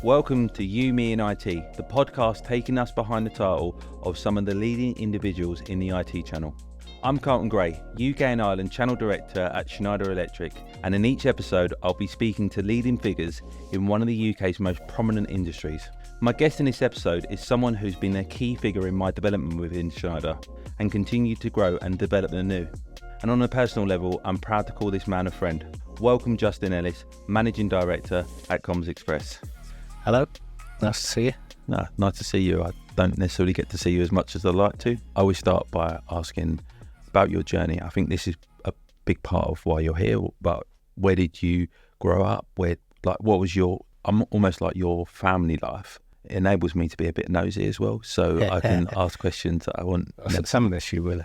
Welcome to You, Me and IT, the podcast taking us behind the title of some of the leading individuals in the IT channel. I'm Karlton Gray, UK and Ireland Channel Director at Schneider Electric, and in each episode I'll be speaking to leading figures in one of the UK's most prominent industries. My guest in this episode is someone who's been a key figure in my development within Schneider and continued to grow and develop the new. And on a personal level, I'm proud to call this man a friend. Welcome Justin Ellis, Managing Director at Comms Express. Hello, nice to see you. No, nice to see you. I don't necessarily get to see you as much as I'd like to. I always start by asking about your journey. I think this is a big part of why you're here, but where did you grow up? What was I'm almost like your family life. It enables me to be a bit nosy as well, so I can ask questions that I want. Some of this you will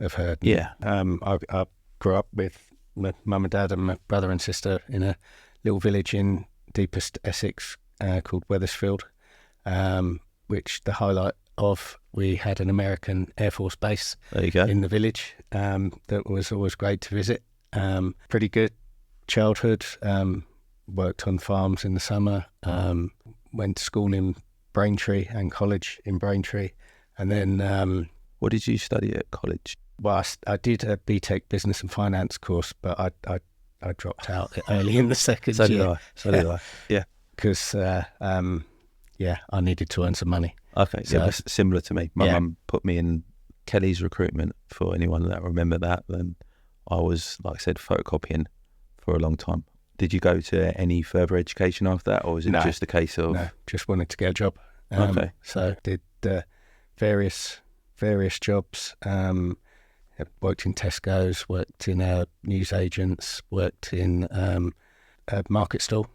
have heard. Yeah. I grew up with my mum and dad and my brother and sister in a little village in deepest Essex called Wethersfield, which the highlight of, we had an American Air Force base in the village that was always great to visit. Pretty good childhood, worked on farms in the summer, went to school in Braintree and college in Braintree, and then... What did you study at college? Well, I did a BTEC Business and Finance course, but I dropped out early in the second year. So did I. Yeah. Because, I needed to earn some money. Okay, so that's similar to me. My mum put me in Kelly's recruitment, for anyone that remember that. Then I was, like I said, photocopying for a long time. Did you go to any further education after that, or was it just a case of... No, just wanted to get a job. Okay. So did various jobs. Worked in Tesco's, worked in newsagents, worked in a market stall.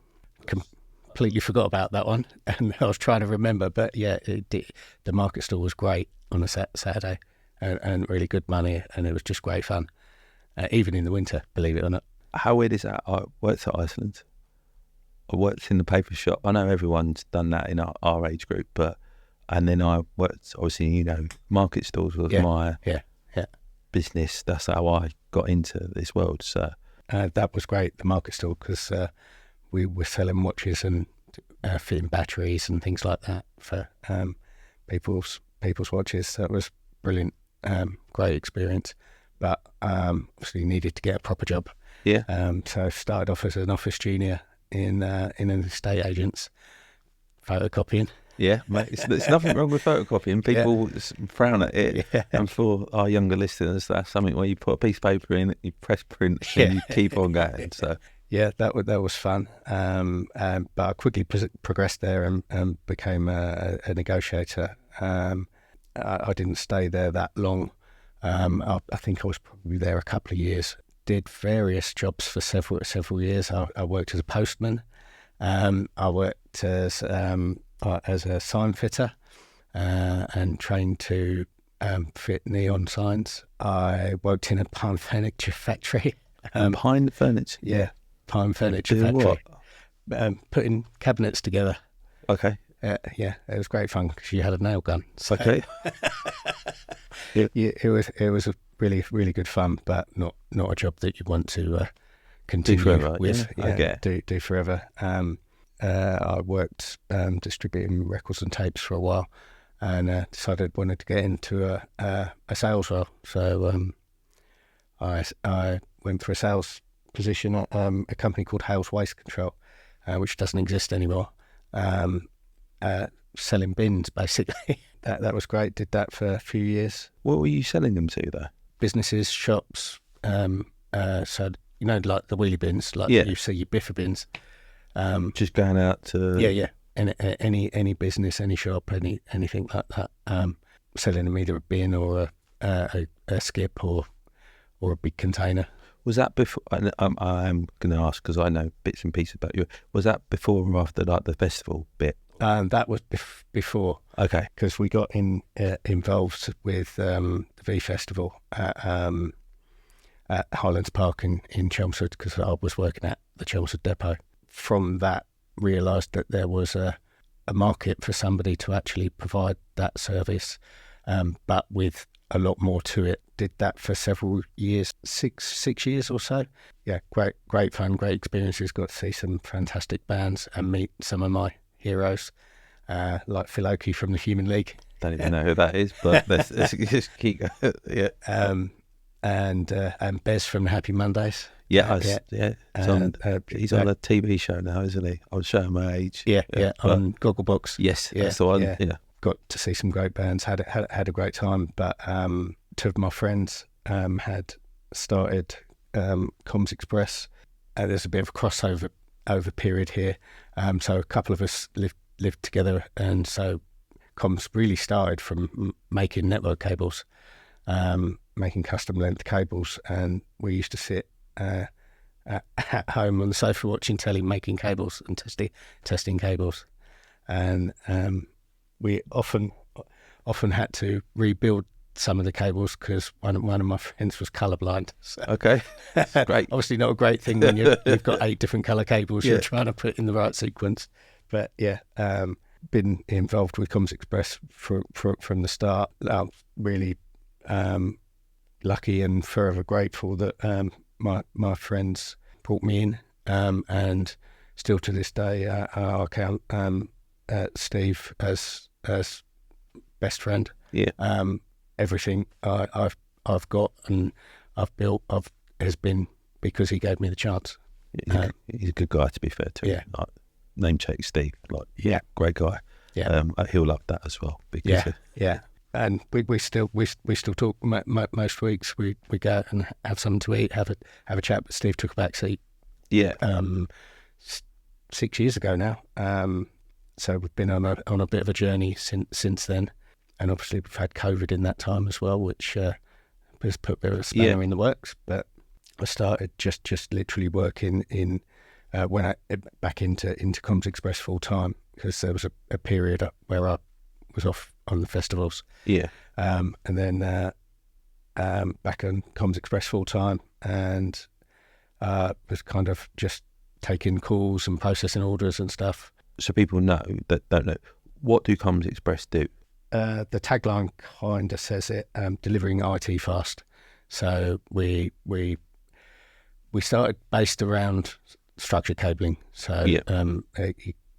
Completely forgot about that one, and I was trying to remember. But the market stall was great on a Saturday, and really good money, and it was just great fun, even in the winter, believe it or not. How weird is that? I worked at Iceland. I worked in the paper shop. I know everyone's done that in our age group, and then I worked, obviously, market stalls was my business. That's how I got into this world. So that was great, the market stall, because we were selling watches and fitting batteries and things like that for people's watches. So it was brilliant, great experience. But obviously needed to get a proper job. Yeah. So I started off as an office junior in an estate agent's, photocopying. Yeah, mate, there's nothing wrong with photocopying. People frown at it. Yeah. And for our younger listeners, that's something where you put a piece of paper in, you press print, and you keep on going. So yeah, that was fun. But I quickly progressed there and became a negotiator. I didn't stay there that long. I think I was probably there a couple of years. Did various jobs for several years. I worked as a postman. I worked as a sign fitter and trained to fit neon signs. I worked in a pine furniture factory. Pine furniture? Yeah, pine furniture factory. What? Putting cabinets together. Okay. It was great fun because you had a nail gun. So okay. It was a really, really good fun, but not a job that you want to continue forever, with. I get it. Do forever. I worked distributing records and tapes for a while, and decided I wanted to get into a sales role. So I went for a sales position at a company called Hales Waste Control, which doesn't exist anymore. Selling bins, basically. That was great. Did that for a few years. What were you selling them to, though? Businesses, shops. So like the wheelie bins, like you see your biffa bins. Just going out to any business, any shop, anything like that. Selling them either a bin or a skip or a big container. Was that before? I'm going to ask because I know bits and pieces about you. Was that before or after like the festival bit? That was before. Okay. Because we got involved with the V Festival at Highlands Park in Chelmsford, because I was working at the Chelmsford depot. From that, realised that there was a market for somebody to actually provide that service, but with a lot more to it. Did that for several years, six years or so. Yeah, great fun, great experiences. Got to see some fantastic bands and meet some of my heroes, like Phil Oakey from the Human League. Don't even know who that is, but let's just keep going. Yeah. And Bez from the Happy Mondays. He's on a TV show now, isn't he? I was showing my age. Yeah, on Gogglebox. Yes, that's the one. Yeah. Got to see some great bands. Had a great time. But two of my friends had started Comms Express. There's a bit of a crossover period here. So a couple of us lived together, and so Comms really started from making network cables, making custom length cables, and we used to sit at home on the sofa watching telly, making cables and testing cables, and we often had to rebuild some of the cables because one of my friends was colourblind. So, okay, that's great. Obviously not a great thing when you've got 8 different colour cables you're trying to put in the right sequence. But been involved with Comms Express from the start. I'm really lucky and forever grateful that my friends brought me in, and still to this day I count Steve as best friend. Yeah. Everything I've got and I've built has been because he gave me the chance. He's a good guy, to be fair to him. Yeah. Like, name check Steve. Great guy. Yeah. He'll love that as well. Because and we still talk most weeks. We go out and have something to eat, have a chat. But Steve took a back seat. Yeah. 6 years ago now. So we've been on a bit of a journey since then. And obviously we've had COVID in that time as well, which has put a bit of a spanner in the works. But I started just literally working in when I back into Comms Express full time, because there was a period where I was off on the festivals. Yeah. And then back on Comms Express full time, and was kind of just taking calls and processing orders and stuff. So people that don't know, what do Comms Express do? The tagline kind of says it, delivering IT fast. So we started based around structured cabling. So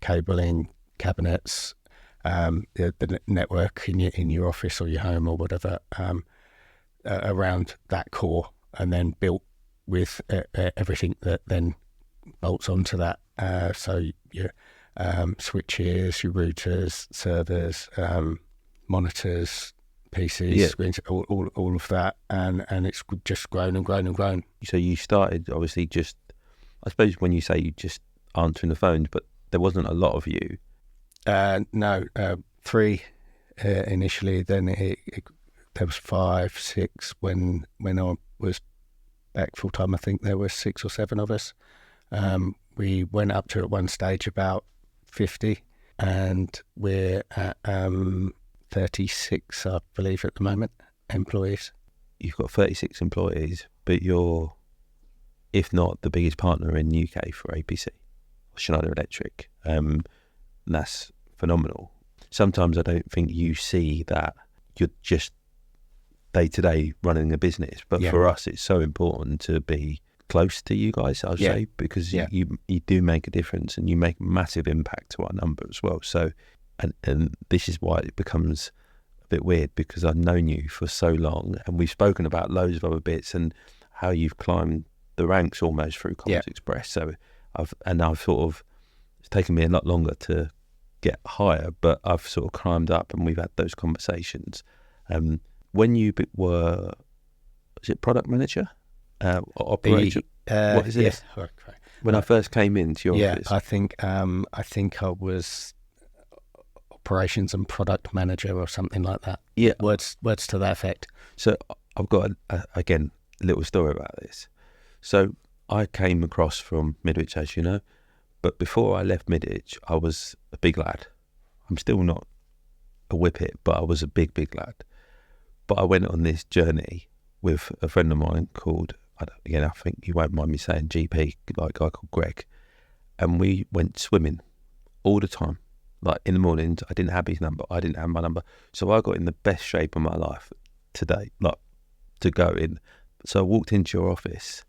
cabling, cabinets, the network in your office or your home or whatever, around that core, and then built with everything that then bolts onto that. So your switches, your routers, servers, monitors, PCs, screens, all of that, and it's just grown and grown and grown. So you started obviously just, I suppose when you say you just answering the phones, but there wasn't a lot of you. No, 3 initially. Then there was 5, 6 when I was back full time. I think there were 6 or 7 of us. We went up to at one stage about 50, and we're at 36, I believe, at the moment, employees. You've got 36 employees, but you're, if not the biggest partner in the UK for APC, Schneider Electric. That's phenomenal. Sometimes I don't think you see that you're just day-to-day running a business, but for us it's so important to be close to you guys, I'd say, because you do make a difference and you make a massive impact to our number as well. So and this is why it becomes a bit weird, because I've known you for so long and we've spoken about loads of other bits and how you've climbed the ranks almost through Comms Express. So I've sort of, it's taken me a lot longer to get higher, but I've sort of climbed up and we've had those conversations. When you was it product manager? Or operator? What is it? Yes. When I first came into your office? I think I was operations and product manager or something like that. Yeah, words to that effect. So I've got again a little story about this. So I came across from Midwich, as you know, but before I left Midwich, I was a big lad. I'm still not a whippet, but I was a big lad. But I went on this journey with a friend of mine called, I think you won't mind me saying GP, like a guy called Greg, and we went swimming all the time. Like in the mornings, I didn't have his number, I didn't have my number, so I got in the best shape of my life today, like to go in. So I walked into your office.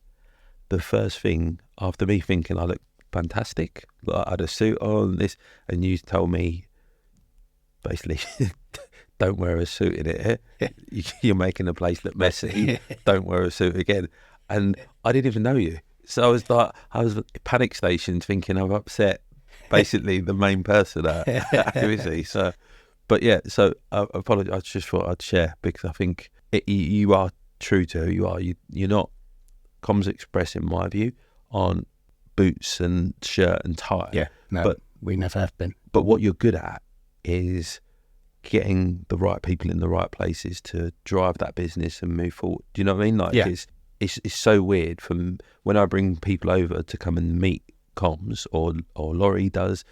The first thing after me thinking I look fantastic. Like, I had a suit on this, and you told me basically, don't wear a suit in it. You're making the place look messy. Don't wear a suit again. And I didn't even know you. So I was panic stations thinking I've upset basically the main person at activity. So, but yeah, so I apologize. I just thought I'd share because I think you are true to who you are. You're not Comms Express, in my view, on boots and shirt and tie. Yeah, no, but we never have been. But what you're good at is getting the right people in the right places to drive that business and move forward. Do you know what I mean? Like, yeah. It's so weird from when I bring people over to come and meet comms, or Laurie does,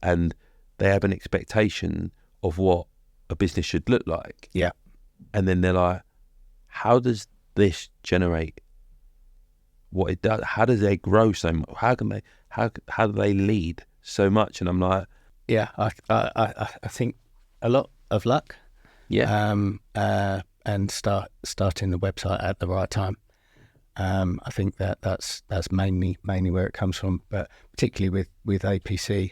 and they have an expectation of what a business should look like. Yeah. And then they're like, how does this generate what it does? How does they grow so much? How do they lead so much? And I'm like, yeah, I think a lot of luck. Yeah. And starting the website at the right time. I think that's mainly where it comes from, but particularly with APC,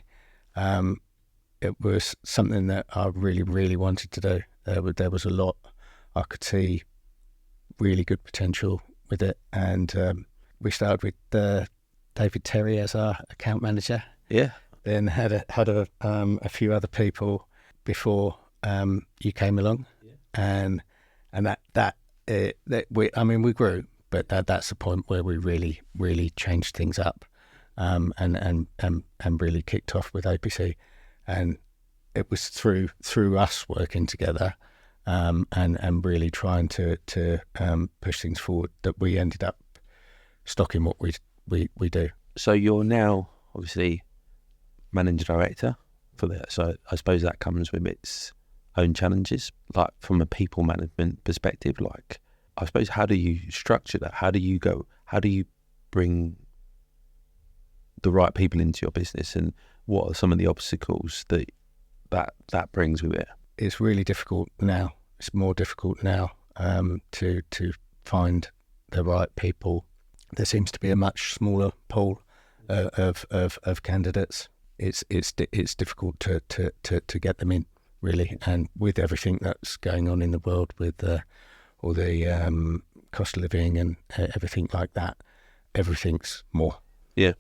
it was something that I really wanted to do. There was a lot I could see really good potential with it, and we started with David Terry as our account manager. Yeah. Then had a few other people before you came along, and we grew. But that's the point where we really changed things up, and really kicked off with APC, and it was through us working together, and really trying to push things forward that we ended up stocking what we do. So you're now obviously managing director for that. So I suppose that comes with its own challenges, like from a people management perspective, like. I suppose, how do you structure that? How do you bring the right people into your business, and what are some of the obstacles that brings with it? It's really difficult now. It's more difficult now to find the right people. There seems to be a much smaller pool of candidates. It's difficult to get them in, really, and with everything that's going on in the world with all the cost of living and everything like that, everything's more. Yeah.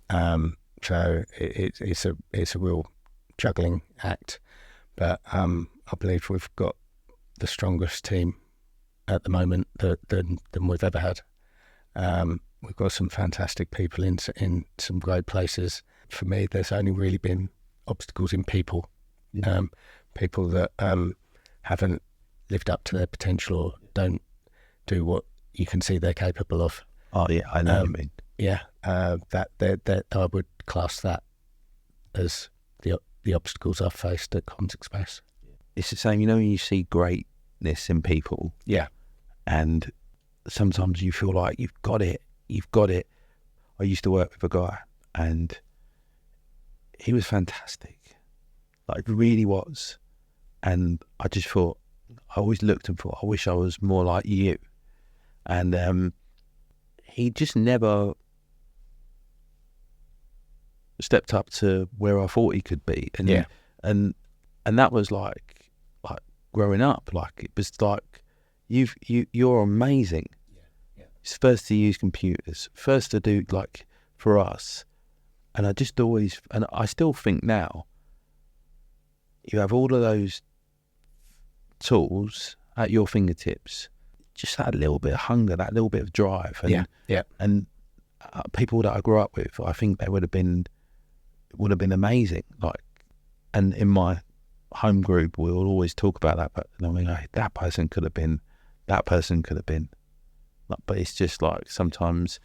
So it's a real juggling act, but I believe we've got the strongest team at the moment than we've ever had. We've got some fantastic people in some great places. For me, there's only really been obstacles in people, people that haven't lived up to their potential or don't do what you can see they're capable of. Oh yeah, I know what you mean. Yeah, that I would class that as the obstacles I've faced at Comms Express. It's the same, when you see greatness in people. Yeah. And sometimes you feel like you've got it. I used to work with a guy, and he was fantastic, like really was. And I just thought, I always looked and thought, I wish I was more like you. And he just never stepped up to where I thought he could be. And and that was like growing up. Like, it was like, you're amazing. It's first to use computers, first to do, like, for us. And I just always, and I still think now, you have all of those tools at your fingertips, just that little bit of hunger, that little bit of drive, and people that I grew up with, I think they would have been amazing. Like, and in my home group, we will always talk about that. But I mean, that person could have been. Like, but it's just like sometimes,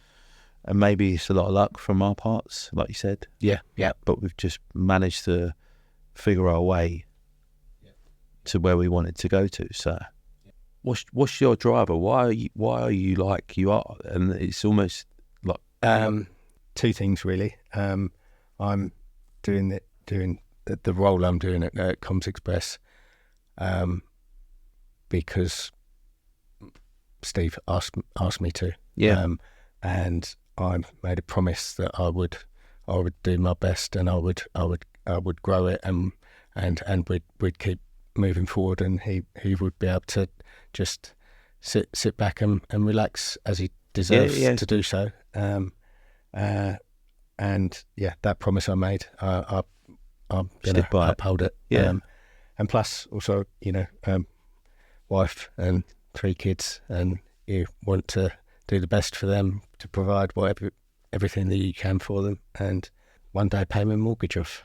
and maybe it's a lot of luck from our parts, like you said. Yeah. But we've just managed to figure our way to where we wanted to go to. So, what's your driver? Why are you like you are? And it's almost like two things really. I'm doing the role I'm doing at Comms Express because Steve asked me to. Yeah. And I made a promise that I would do my best, and I would grow it, and we'd keep moving forward, and he would be able to just sit back and relax as he deserves to do so. And that promise I made, I'm going to uphold it. And plus also, wife and 3 kids, and you want to do the best for them, to provide everything that you can for them, and one day pay my mortgage off.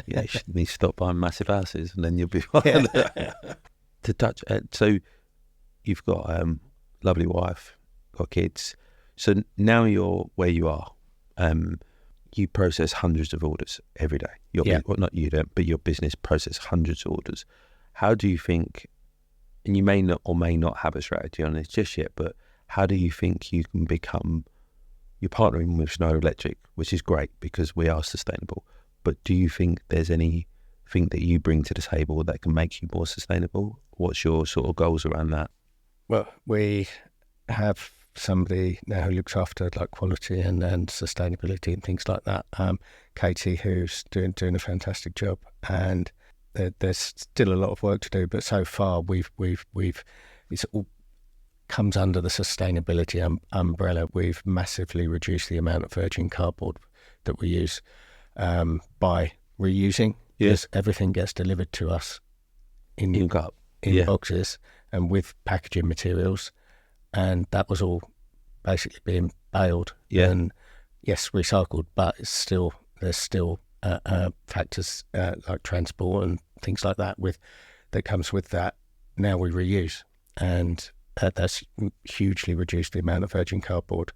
You need to stop buying massive houses, and then you'll be fine. To touch, so you've got lovely wife, got kids. So now you're where you are. You process hundreds of orders every day. Well, not you don't, but your business processes hundreds of orders. How do you think, and you may not or may not have a strategy on this just yet, but how do you think you can become, you're partnering with Schneider Electric, which is great because we are sustainable, but do you think there's anything that you bring to the table that can make you more sustainable? What's your sort of goals around that? Well, we have somebody now who looks after like quality and sustainability and things like that. Katie, who's doing a fantastic job, and there's still a lot of work to do. But so far, we've it's all comes under the sustainability umbrella. We've massively reduced the amount of virgin cardboard that we use by reusing. Yes, everything gets delivered to us in boxes and with packaging materials. And that was all basically being baled and recycled, but there's still factors like transport and things like that that comes with that. Now we reuse, and that's hugely reduced the amount of virgin cardboard.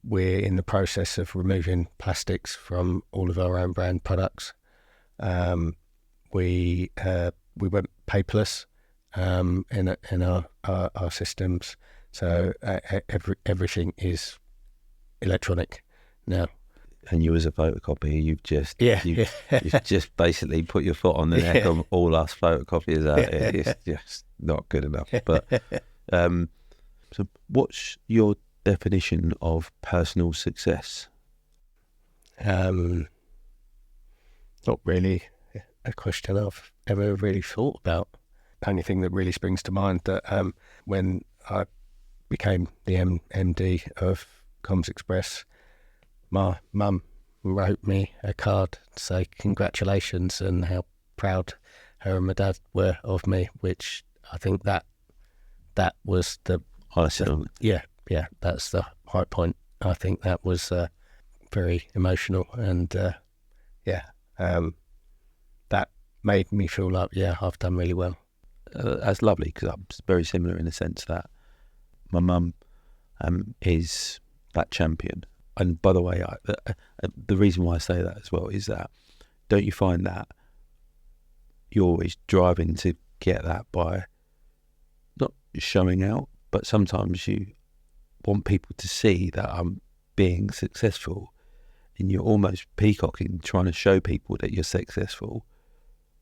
We're in the process of removing plastics from all of our own brand products. We went paperless in our systems. So everything is electronic now. And you as a photocopier, you've just basically put your foot on the neck of all us photocopiers out here. It's just not good enough. But so what's your definition of personal success? Not really a question I've ever really thought about. The only thing that really springs to mind that when I became the MD of Comms Express, my mum wrote me a card to say congratulations and how proud her and my dad were of me, which I think that was the that's the high point. I think that was very emotional, and that made me feel like I've done really well. That's lovely, because I'm very similar in the sense that my mum is that champion. And by the way, the reason why I say that as well is that, don't you find that you're always driving to get that by not showing out, but sometimes you want people to see that I'm being successful, and you're almost peacocking, trying to show people that you're successful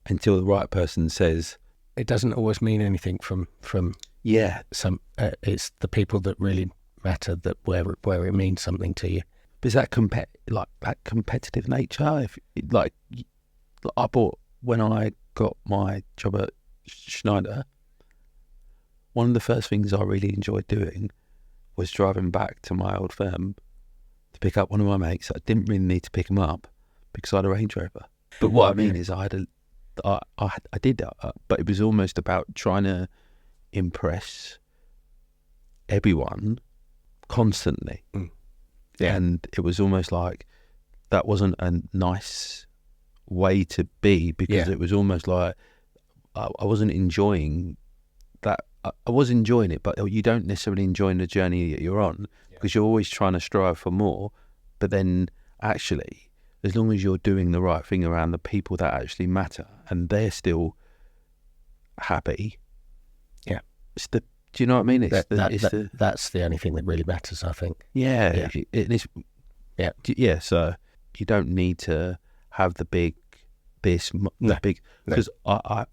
until the right person says. It doesn't always mean anything from some. It's the people that really matter, that where it means something to you. But is that that competitive nature? I bought, when I got my job at Schneider, one of the first things I really enjoyed doing was driving back to my old firm to pick up one of my mates. I didn't really need to pick him up because I had a Range Rover. But what I mean is I did that, but it was almost about trying to impress everyone constantly. And it was almost like that wasn't a nice way to be, because it was almost like I wasn't enjoying that. I was enjoying it, but you don't necessarily enjoy the journey that you're on, because you're always trying to strive for more. But then actually, as long as you're doing the right thing around the people that actually matter and they're still happy, do you know what I mean? That's the only thing that really matters, I think. So you don't need to have the big because I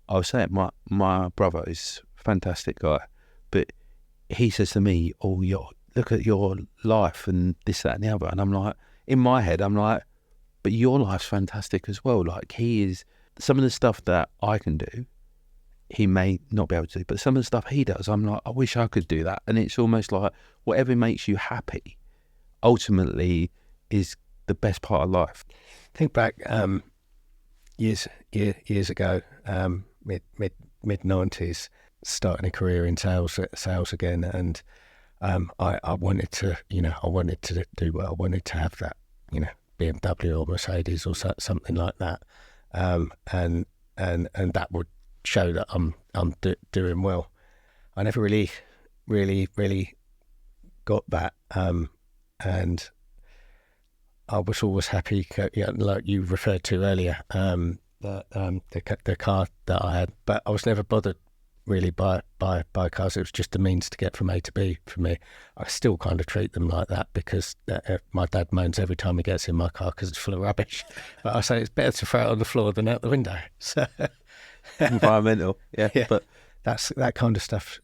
was saying my brother is a fantastic guy, but he says to me, "Oh, look at your life and this, that, and the other," and I'm like, in my head, I'm like, but your life's fantastic as well. Like, he is, some of the stuff that I can do, he may not be able to do, but some of the stuff he does, I'm like, I wish I could do that. And it's almost like whatever makes you happy ultimately is the best part of life. Think back years ago, mid 90s, starting a career in sales again, and I wanted to, I wanted to do well. I wanted to have that, BMW or Mercedes or something like that, and that would show that I'm doing well. I never really got that, and I was always happy, like you referred to earlier, the car that I had, but I was never bothered really by cars. It was just a means to get from A to B for me. I still kind of treat them like that, because my dad moans every time he gets in my car because it's full of rubbish. But I say it's better to throw it on the floor than out the window. So environmental, yeah. But that kind of stuff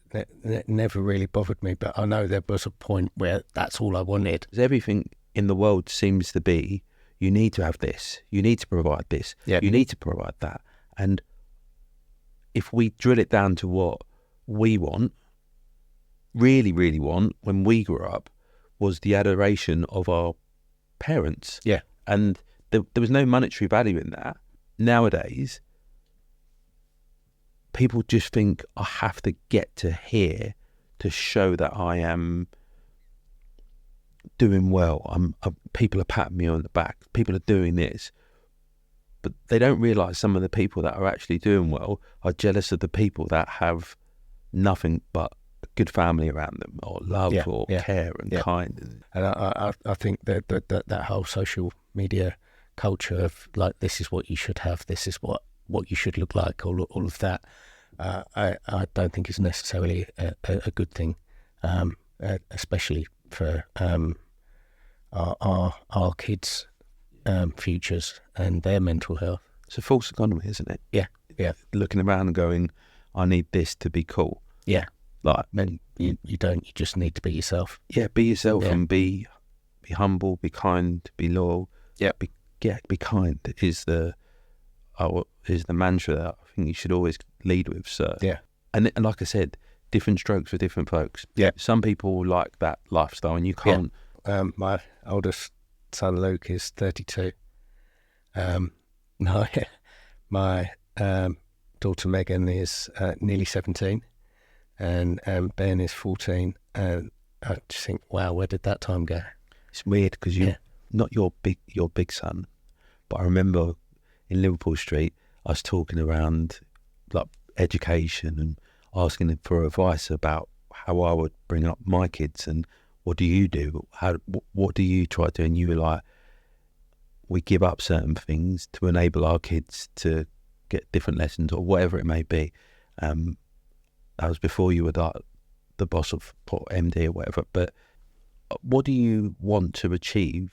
never really bothered me. But I know there was a point where that's all I wanted. Everything in the world seems to be, you need to have this, you need to provide this, you need to provide that. And if we drill it down to what we want, really, really want, when we grew up, was the adoration of our parents. Yeah. And there was no monetary value in that. Nowadays, people just think, I have to get to here to show that I am doing well. People are patting me on the back. People are doing this. But they don't realise some of the people that are actually doing well are jealous of the people that have nothing but a good family around them, or love, or care and kind. And I think that whole social media culture of, like, this is what you should have, this is what you should look like, all of that, I don't think is necessarily a good thing, especially for our kids' futures and their mental health. It's a false economy, isn't it? Yeah. Looking around and going, I need this to be cool. Yeah. Like, you don't. You just need to be yourself. Yeah, be yourself and be humble, be kind, be loyal. Yeah. Be kind is the mantra that I think you should always lead with. So yeah. And like I said, different strokes for different folks. Yeah. Some people like that lifestyle, and you can't. Yeah. My oldest son Luke is 32. My daughter Megan is nearly 17, and Ben is 14. And I just think, wow, where did that time go? It's weird because not your big son, but I remember in Liverpool Street, I was talking around like education and asking him for advice about how I would bring up my kids and what do you do? What do you try to do? And you were like, we give up certain things to enable our kids to get different lessons or whatever it may be. That was before you were the boss of MD or whatever. But what do you want to achieve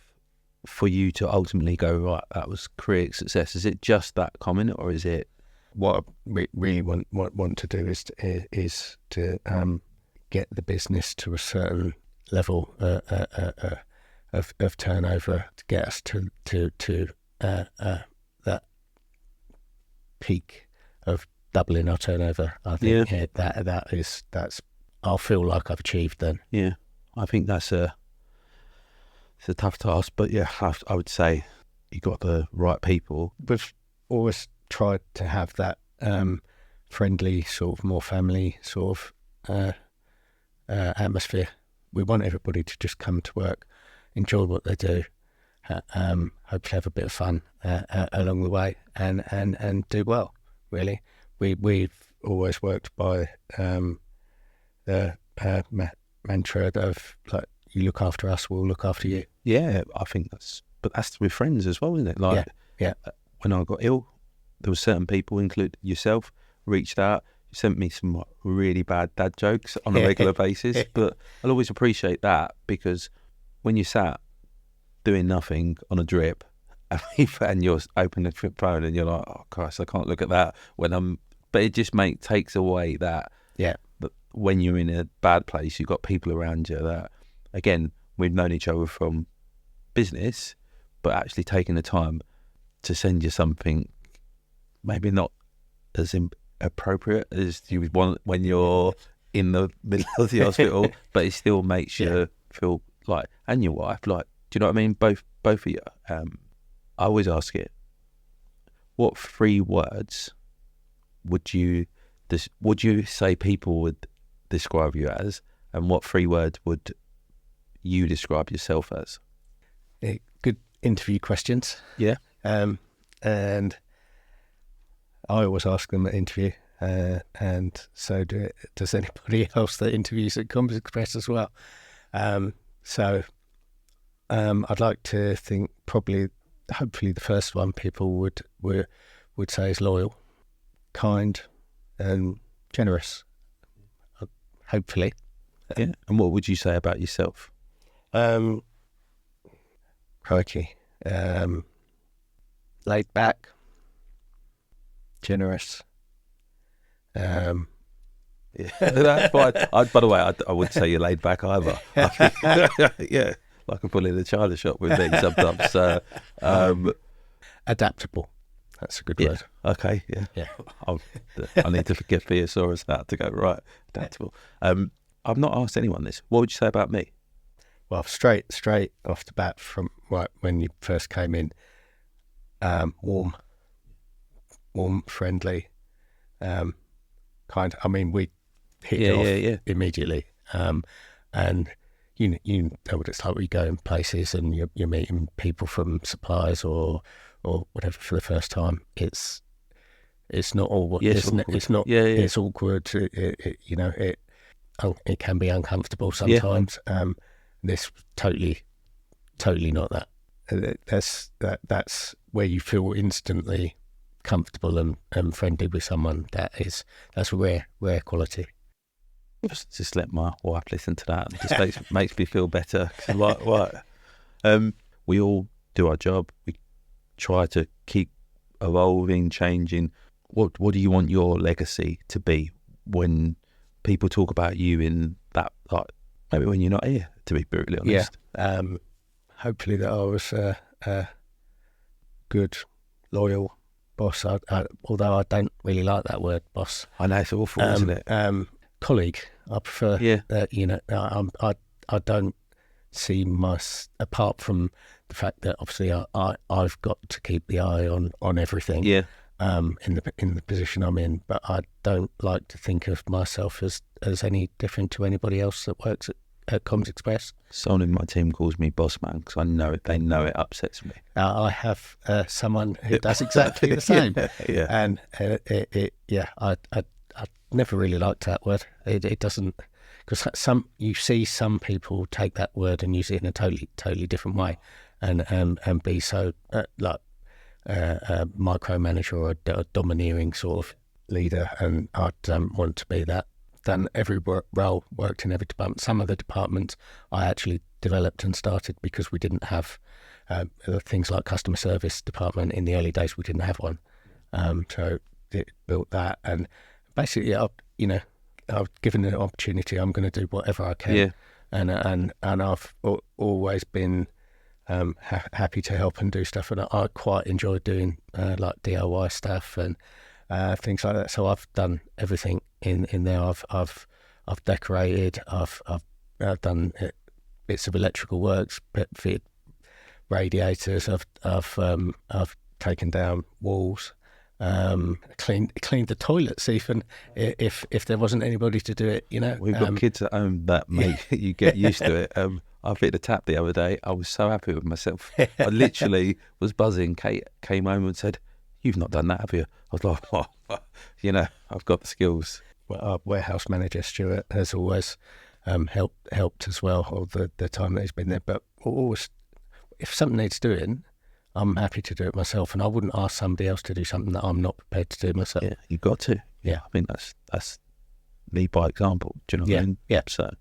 for you to ultimately go, right, that was career success? Is it just that common, or is it? What I really want to do is to get the business to a certain level of turnover to get us to that peak of doubling our turnover. I think that's I'll feel like I've achieved then. Yeah, I think it's a tough task, but yeah, I would say you got the right people. We've always tried to have that friendly, sort of more family sort of atmosphere. We want everybody to just come to work, enjoy what they do, hopefully have a bit of fun along the way, and do well. Really, we've always worked by the mantra of, like, you look after us, we'll look after you. Yeah, I think that's with friends as well, isn't it? Like, when I got ill, there were certain people, including yourself, reached out. You sent me some really bad dad jokes on a regular basis, but I'll always appreciate that, because when you sat doing nothing on a drip and you're opening the phone and you're like, oh Christ, I can't look at that but it just takes away that. Yeah. But when you're in a bad place, you've got people around you that, again, we've known each other from business, but actually taking the time to send you something maybe not as appropriate as you would want when you're in the middle of the hospital, but it still makes you feel like, and your wife, like, do you know what I mean? Both of you. I always ask it, what 3 words would you say people would describe you as, and what 3 words would you describe yourself as? Good interview questions. Yeah. And I always ask them at interview, and so does anybody else that interviews at Comms Express as well. So I'd like to think hopefully the first one people would say is loyal, kind, and generous. Hopefully. Yeah. And what would you say about yourself? Crikey. Laid back, generous. Yeah, that's fine. By the way, I wouldn't say you're laid back either. Yeah, like I'm pulling the china shop with me sometimes. Adaptable. That's a good word. Okay. Yeah. I need to get thesaurus out to go right. Adaptable. I've not asked anyone this. What would you say about me? Well, straight off the bat from when you first came in, warm, friendly, kind. I mean, we hit it off immediately. And you know what it's like when you go in places and you're meeting people from suppliers or whatever for the first time. It's not all. It's not. It's awkward. It can be uncomfortable sometimes. This totally not that. That's where you feel instantly comfortable and friendly with someone. That's a rare quality. Just let my wife listen to that. It just makes me feel better. What? We all do our job. We try to keep evolving, changing. What do you want your legacy to be when people talk about you in that, like, maybe when you're not here, to be brutally honest? Yeah. Hopefully that I was a good, loyal boss. Although I don't really like that word, boss. I know, it's awful, isn't it? Colleague, I prefer. Yeah. I don't see apart from the fact that obviously I've got to keep the eye on everything. Yeah. In the position I'm in, but I don't like to think of myself as any different to anybody else that works at Comms Express. Someone in my team calls me boss man because they know it upsets me. I have someone who does exactly the same. Yeah. And I never really liked that word. It doesn't, because you see some people take that word and use it in a totally different way, and be so a micromanager or a domineering sort of leader, and I don't want to be that. Done every role, worked in every department. Some of the departments I actually developed and started because we didn't have things like customer service department in the early days. We didn't have one, so it built that. And basically, I've given an opportunity. I'm going to do whatever I can. Yeah. And I've always been happy to help and do stuff, and I quite enjoy doing like DIY stuff and things like that. So I've done everything in there. I've decorated. I've done bits of electrical works, fitted radiators. I've taken down walls. Cleaned the toilets even if there wasn't anybody to do it. We've got kids at home that make you get used to it. I fit the tap the other day. I was so happy with myself. I literally was buzzing. Kate came home and said, "You've not done that, have you?" I was like, "Oh, I've got the skills." Well, our warehouse manager Stuart has always helped as well all the time that he's been there. But always, if something needs doing, I'm happy to do it myself, and I wouldn't ask somebody else to do something that I'm not prepared to do myself. Yeah, you've got to. Yeah, I think that's lead by example. Do you know what I mean? Yeah. So,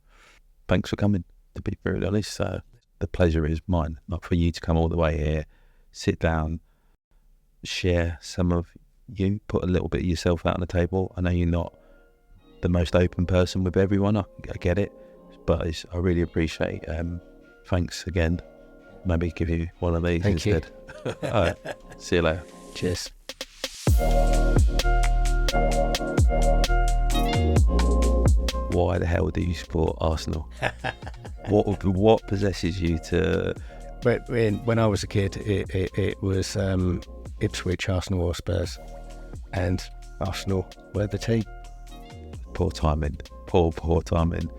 thanks for coming. To be very honest, so the pleasure is mine. Not for you to come all the way here, sit down, share some of you, put a little bit of yourself out on the table. I know you're not the most open person with everyone. I get it, but I really appreciate. Thanks again. maybe give you one of these Thank instead. All right. See you later. Cheers. Why the hell do you support Arsenal? What possesses you to? But when I was a kid, it was Ipswich, Arsenal or Spurs, and Arsenal were the team. Poor timing. Poor timing.